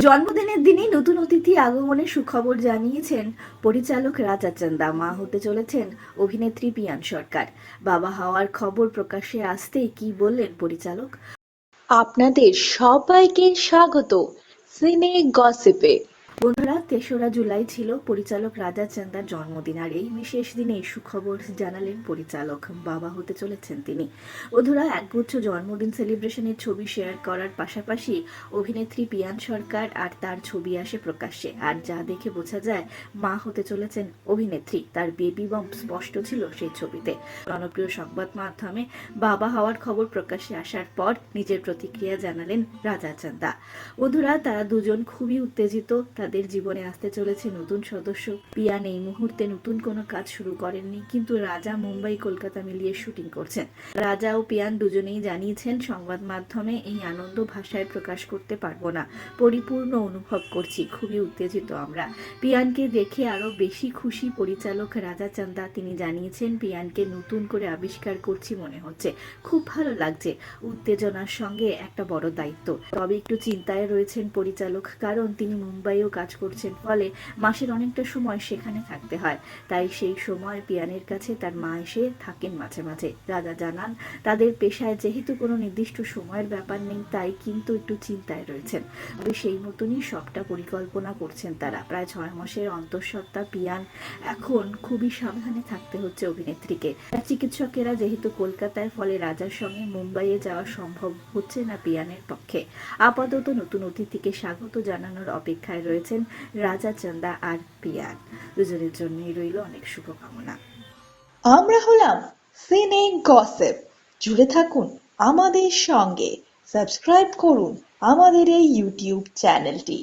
জন্মদিনের দিনে নতুন অতিথি আগমনের সুখবর জানিয়েছেন পরিচালক রাজা চান্দা। মা হতে চলেছেন অভিনেত্রী পিয়ান সরকার। বাবা হওয়ার খবর প্রকাশ্যে আসতেই কি বললেন পরিচালক? আপনাদের সবাইকে স্বাগত সিনে গসিপে। বন্ধুরা, ৩রা জুলাই ছিল পরিচালক রাজা চান্দার জন্মদিন, আর এই বিশেষ দিনে সুখবর জানালেন পরিচালক। বাবা হতে চলেছেন তিনি। বন্ধুরা, একগুচ্ছ জন্মদিন সেলিব্রেশনের ছবি শেয়ার করার পাশাপাশি অভিনেত্রী পিয়ান সরকার আর তার ছবি আসে প্রকাশ্যে। আর যা দেখে বোঝা যায় মা হতে চলেছেন অভিনেত্রী। তার বেবি বাম্প স্পষ্ট ছিল সেই ছবিতে। জনপ্রিয় সংবাদ মাধ্যমে বাবা হওয়ার খবর প্রকাশ্যে আসার পর নিজের প্রতিক্রিয়া জানালেন রাজা চান্দা। বন্ধুরা, তারা দুজন খুবই উত্তেজিত। তাদের জীবনে আসতে চলেছে নতুন সদস্য। পিয়ান এই মুহূর্তে নতুন কোনো কাজ শুরু করেননি, কিন্তু রাজা মুম্বাই কলকাতা মিলিয়ে শুটিং করছেন। রাজা ও পিয়ান দুজনেই জানিয়েছেন, সংবাদ মাধ্যমে এই আনন্দ ভাষায় প্রকাশ করতে পারবো না। পরিপূর্ণ অনুভব করছি, খুবই উত্তেজিত আমরা। পিয়ানকে দেখে আরো বেশি খুশি পরিচালক রাজা চান্দা। তিনি জানিয়েছেন, পিয়ানকে নতুন করে আবিষ্কার করছি মনে হচ্ছে। খুব ভালো লাগছে। উত্তেজনার সঙ্গে একটা বড় দায়িত্ব। তবে একটু চিন্তায় রয়েছেন পরিচালক, কারণ তিনি মুম্বাইও কাজ করছেন, ফলে মাসের অনেকটা সময় সেখানে থাকতে হয়। তাই সেই সময় পিয়ানের কাছে তার মা এসে থাকেন মাঝে মাঝে। রাজা জানান, তাদের পেশায় যেহেতু কোনো নির্দিষ্ট সময়ের ব্যাপার নেই, তাই কিন্তু একটু চিন্তায় রয়েছেন। তবে সেই মতনই সবটা পরিকল্পনা করছেন তারা। প্রায় 6 মাসের অন্তঃসত্ত্বা পিয়ান। এখন খুবই সাবধানে থাকতে হচ্ছে অভিনেত্রীকে। চিকিৎসকেরা যেহেতু কলকাতায়, ফলে রাজার সঙ্গে মুম্বাইয়ে যাওয়া সম্ভব হচ্ছে না পিয়ানের পক্ষে। আপাতত নতুন অতিথিকে স্বাগত জানানোর অপেক্ষায় রয়েছেন রাজা চান্দা আর পিয়ান। দুজনের জন্যই রইল অনেক শুভকামনা। আমরা হলাম সিনে গসিপ। জুড়ে থাকুন আমাদের সঙ্গে, সাবস্ক্রাইব করুন আমাদের এই ইউটিউব চ্যানেলটি।